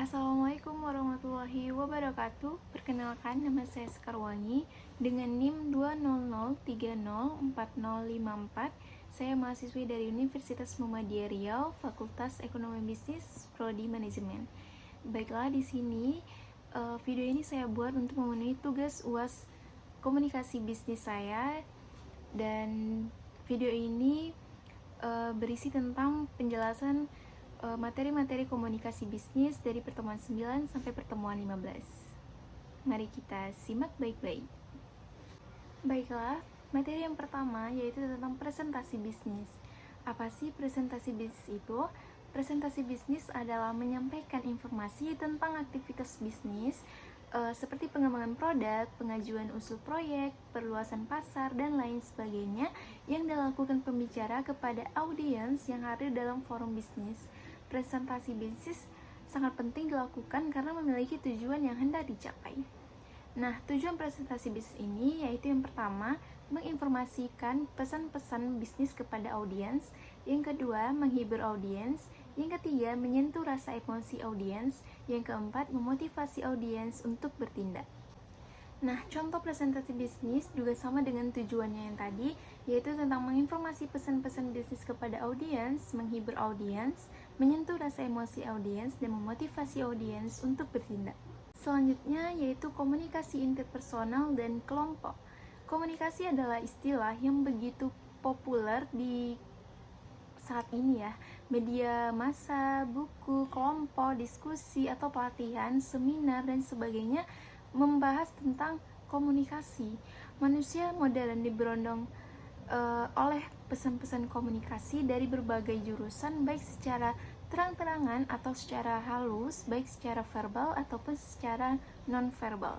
Assalamualaikum warahmatullahi wabarakatuh. Perkenalkan, nama saya Sekarwangi dengan NIM 200304054. Saya mahasiswi dari Universitas Muhammadiyah Riau, Fakultas Ekonomi Bisnis, Prodi Manajemen. Baiklah, di sini video ini saya buat untuk memenuhi tugas UAS komunikasi bisnis saya, dan video ini berisi tentang penjelasan materi-materi komunikasi bisnis dari pertemuan 9 sampai pertemuan 15. Mari kita simak baik-baik. Baiklah, materi yang pertama yaitu tentang presentasi bisnis. Apa sih presentasi bisnis itu? Presentasi bisnis adalah menyampaikan informasi tentang aktivitas bisnis seperti pengembangan produk, pengajuan usul proyek, perluasan pasar, dan lain sebagainya yang dilakukan pembicara kepada audiens yang hadir dalam forum bisnis. Presentasi bisnis sangat penting dilakukan karena memiliki tujuan yang hendak dicapai. Nah, tujuan presentasi bisnis ini yaitu yang pertama, menginformasikan pesan-pesan bisnis kepada audiens, yang kedua, menghibur audiens, yang ketiga, menyentuh rasa emosi audiens, yang keempat, memotivasi audiens untuk bertindak. Nah, contoh presentasi bisnis juga sama dengan tujuannya yang tadi, yaitu tentang menginformasi pesan-pesan bisnis kepada audiens, menghibur audiens, menyentuh rasa emosi audiens, dan memotivasi audiens untuk bertindak. Selanjutnya yaitu komunikasi interpersonal dan kelompok. Komunikasi adalah istilah yang begitu populer di saat ini ya. Media massa, buku, kelompok, diskusi, atau pelatihan, seminar, dan sebagainya membahas tentang komunikasi. Manusia modern diberondong oleh pesan-pesan komunikasi dari berbagai jurusan, baik secara terang-terangan atau secara halus, baik secara verbal ataupun secara non-verbal.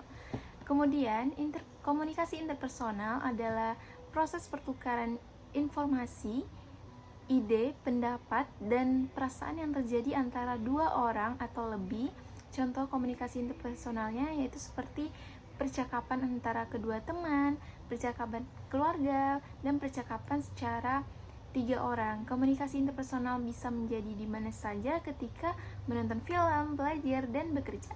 Kemudian, komunikasi interpersonal adalah proses pertukaran informasi, ide, pendapat, dan perasaan yang terjadi antara dua orang atau lebih. Contoh komunikasi interpersonalnya yaitu seperti percakapan antara kedua teman, percakapan keluarga, dan percakapan secara 3 orang. Komunikasi interpersonal bisa menjadi di mana saja ketika menonton film, belajar, dan bekerja.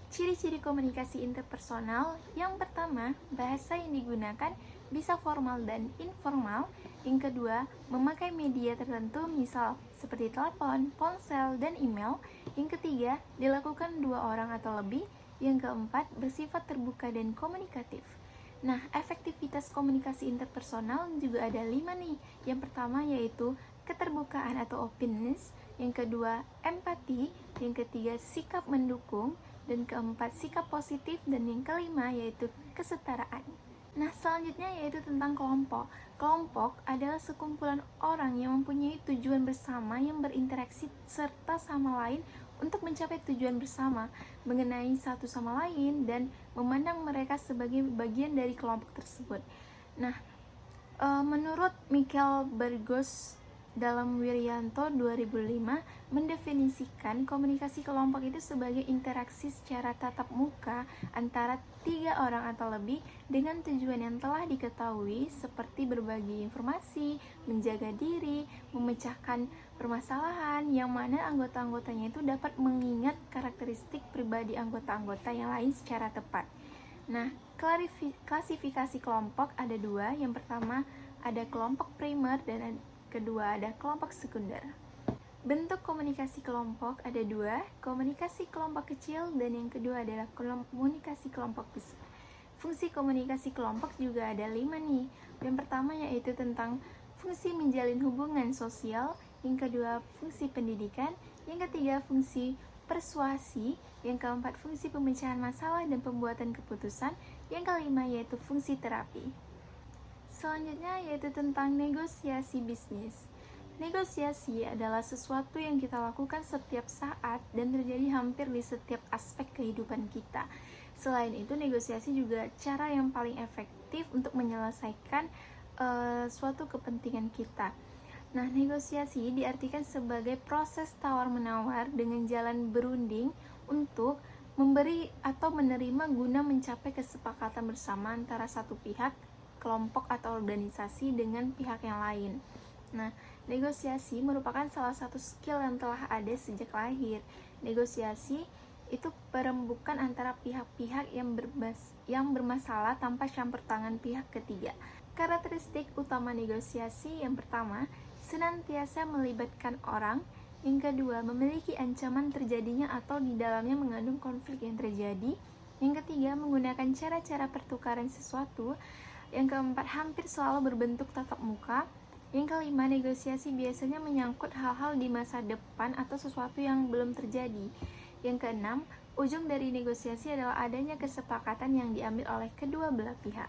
Ciri-ciri komunikasi interpersonal, yang pertama, bahasa yang digunakan bisa formal dan informal. Yang kedua, memakai media tertentu, misal seperti telepon, ponsel, dan email. Yang ketiga, dilakukan 2 orang atau lebih. Yang keempat, bersifat terbuka dan komunikatif. Nah, efektivitas komunikasi interpersonal juga ada 5 nih. Yang pertama yaitu keterbukaan atau openness. Yang kedua, empati. Yang ketiga, sikap mendukung. Dan keempat, sikap positif. Dan yang kelima yaitu kesetaraan. Nah, selanjutnya yaitu tentang kelompok. Kelompok adalah sekumpulan orang yang mempunyai tujuan bersama yang berinteraksi serta sama lain untuk mencapai tujuan bersama, mengenai satu sama lain, dan memandang mereka sebagai bagian dari kelompok tersebut. Nah, menurut Michael Burgos dalam Wiryanto 2005 mendefinisikan komunikasi kelompok itu sebagai interaksi secara tatap muka antara 3 orang atau lebih dengan tujuan yang telah diketahui seperti berbagi informasi, menjaga diri, memecahkan permasalahan, yang mana anggota-anggotanya itu dapat mengingat karakteristik pribadi anggota-anggota yang lain secara tepat. Nah, klasifikasi kelompok ada 2. Yang pertama ada kelompok primer dan kedua ada kelompok sekunder. Bentuk komunikasi kelompok ada 2, komunikasi kelompok kecil, dan yang kedua adalah komunikasi kelompok besar. Fungsi komunikasi kelompok juga ada 5 nih. Yang pertama yaitu tentang fungsi menjalin hubungan sosial, yang kedua fungsi pendidikan, yang ketiga fungsi persuasi, yang keempat fungsi pemecahan masalah dan pembuatan keputusan, yang kelima yaitu fungsi terapi. Selanjutnya yaitu tentang negosiasi bisnis. Negosiasi adalah sesuatu yang kita lakukan setiap saat dan terjadi hampir di setiap aspek kehidupan kita. Selain itu, negosiasi juga cara yang paling efektif untuk menyelesaikan suatu kepentingan kita. Nah, negosiasi diartikan sebagai proses tawar-menawar dengan jalan berunding untuk memberi atau menerima guna mencapai kesepakatan bersama antara satu pihak, kelompok atau organisasi dengan pihak yang lain. Nah, negosiasi merupakan salah satu skill yang telah ada sejak lahir. Negosiasi itu perembukan antara pihak-pihak yang bermasalah tanpa campur tangan pihak ketiga. Karakteristik utama negosiasi yang pertama, senantiasa melibatkan orang. Yang kedua, memiliki ancaman terjadinya atau di dalamnya mengandung konflik yang terjadi. Yang ketiga, menggunakan cara-cara pertukaran sesuatu. Yang keempat, hampir selalu berbentuk tatap muka. Yang kelima, negosiasi biasanya menyangkut hal-hal di masa depan atau sesuatu yang belum terjadi. Yang keenam, ujung dari negosiasi adalah adanya kesepakatan yang diambil oleh kedua belah pihak.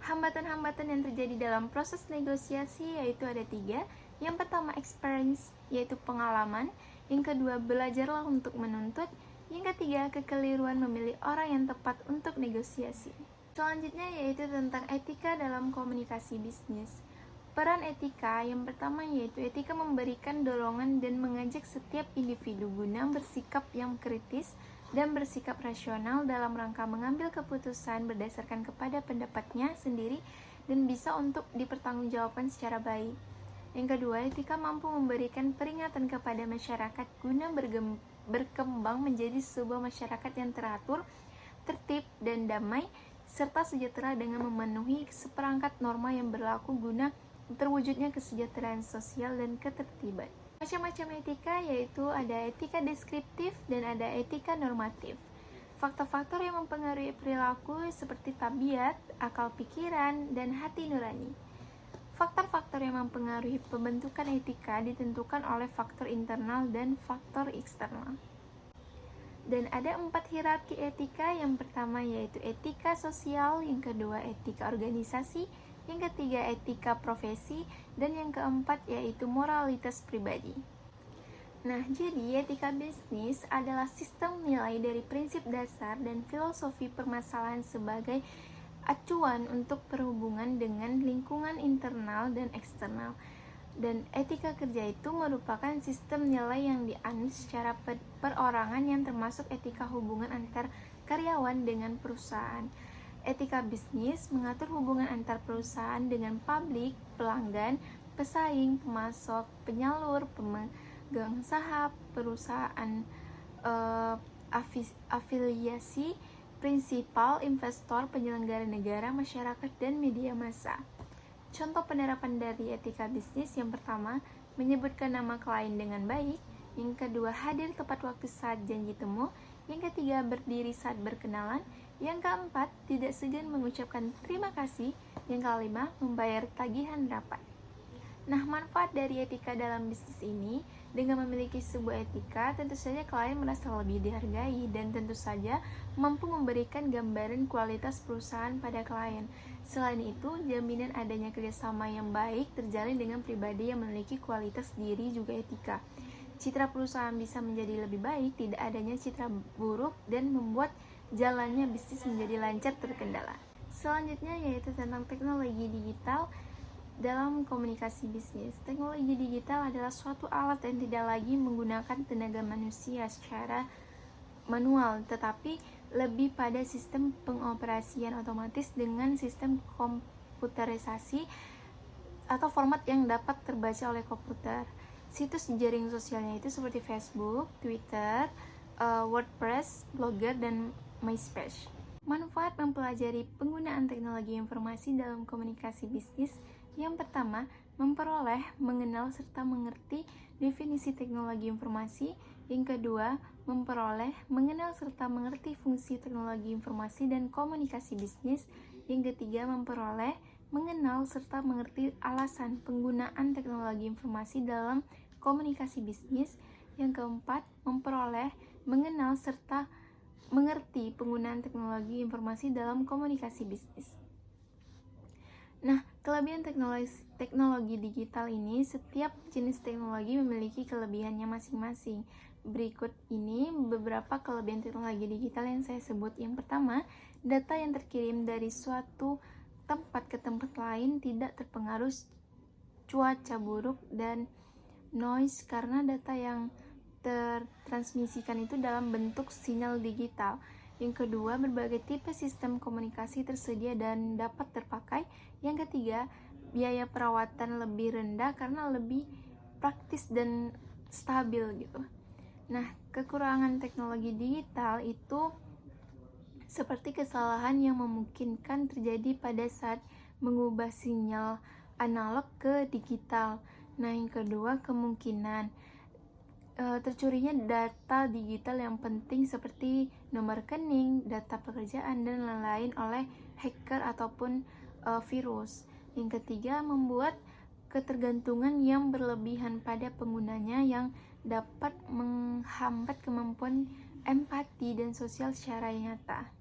Hambatan-hambatan yang terjadi dalam proses negosiasi yaitu ada 3. Yang pertama, experience, yaitu pengalaman. Yang kedua, belajarlah untuk menuntut. Yang ketiga, kekeliruan memilih orang yang tepat untuk negosiasi. Selanjutnya yaitu tentang etika dalam komunikasi bisnis. Peran etika yang pertama yaitu etika memberikan dorongan dan mengajak setiap individu guna bersikap yang kritis dan bersikap rasional dalam rangka mengambil keputusan berdasarkan kepada pendapatnya sendiri dan bisa untuk dipertanggungjawabkan secara baik. Yang kedua, etika mampu memberikan peringatan kepada masyarakat guna berkembang menjadi sebuah masyarakat yang teratur, tertib, dan damai, serta sejahtera dengan memenuhi seperangkat norma yang berlaku guna terwujudnya kesejahteraan sosial dan ketertiban. Macam-macam etika yaitu ada etika deskriptif dan ada etika normatif. Faktor-faktor yang mempengaruhi perilaku seperti tabiat, akal pikiran, dan hati nurani. Faktor-faktor yang mempengaruhi pembentukan etika ditentukan oleh faktor internal dan faktor eksternal. Dan ada 4 hierarki etika, yang pertama yaitu etika sosial, yang kedua etika organisasi, yang ketiga etika profesi, dan yang keempat yaitu moralitas pribadi. Nah, jadi etika bisnis adalah sistem nilai dari prinsip dasar dan filosofi permasalahan sebagai acuan untuk perhubungan dengan lingkungan internal dan eksternal. Dan etika kerja itu merupakan sistem nilai yang dianut secara perorangan yang termasuk etika hubungan antar karyawan dengan perusahaan. Etika bisnis mengatur hubungan antar perusahaan dengan publik, pelanggan, pesaing, pemasok, penyalur, pemegang saham, perusahaan afiliasi, prinsipal, investor, penyelenggara negara, masyarakat, dan media massa. Contoh penerapan dari etika bisnis yang pertama, menyebutkan nama klien dengan baik. Yang kedua, hadir tepat waktu saat janji temu. Yang ketiga, berdiri saat berkenalan. Yang keempat, tidak segan mengucapkan terima kasih. Yang kelima, membayar tagihan rapat. Nah, manfaat dari etika dalam bisnis ini, dengan memiliki sebuah etika, tentu saja klien merasa lebih dihargai dan tentu saja mampu memberikan gambaran kualitas perusahaan pada klien. Selain itu, jaminan adanya kerjasama yang baik terjalin dengan pribadi yang memiliki kualitas diri juga etika. Citra perusahaan bisa menjadi lebih baik, tidak adanya citra buruk, dan membuat jalannya bisnis menjadi lancar terkendala. Selanjutnya yaitu tentang teknologi digital dalam komunikasi bisnis. Teknologi digital adalah suatu alat yang tidak lagi menggunakan tenaga manusia secara manual, tetapi lebih pada sistem pengoperasian otomatis dengan sistem komputerisasi atau format yang dapat terbaca oleh komputer. Situs jaring sosialnya itu seperti Facebook, Twitter, WordPress, Blogger, dan MySpace. Manfaat mempelajari penggunaan teknologi informasi dalam komunikasi bisnis. Yang pertama, memperoleh, mengenal, serta mengerti definisi teknologi informasi. Yang kedua, memperoleh, mengenal, serta mengerti fungsi teknologi informasi dan komunikasi bisnis. Yang ketiga, memperoleh, mengenal, serta mengerti alasan penggunaan teknologi informasi dalam komunikasi bisnis. Yang keempat, memperoleh, mengenal, serta mengerti penggunaan teknologi informasi dalam komunikasi bisnis. Nah, kelebihan teknologi digital ini, setiap jenis teknologi memiliki kelebihannya masing-masing. Berikut ini beberapa kelebihan teknologi digital yang saya sebut. Yang pertama, data yang terkirim dari suatu tempat ke tempat lain tidak terpengaruh cuaca buruk dan noise karena data yang tertransmisikan itu dalam bentuk sinyal digital. Yang kedua, berbagai tipe sistem komunikasi tersedia dan dapat terpakai. Yang ketiga, biaya perawatan lebih rendah karena lebih praktis dan stabil gitu. Nah, kekurangan teknologi digital itu seperti kesalahan yang memungkinkan terjadi pada saat mengubah sinyal analog ke digital. Nah, yang kedua, kemungkinan tercurinya data digital yang penting seperti nomor rekening, data pekerjaan, dan lain-lain oleh hacker ataupun virus. Yang ketiga, membuat ketergantungan yang berlebihan pada penggunanya yang dapat menghambat kemampuan empati dan sosial secara nyata.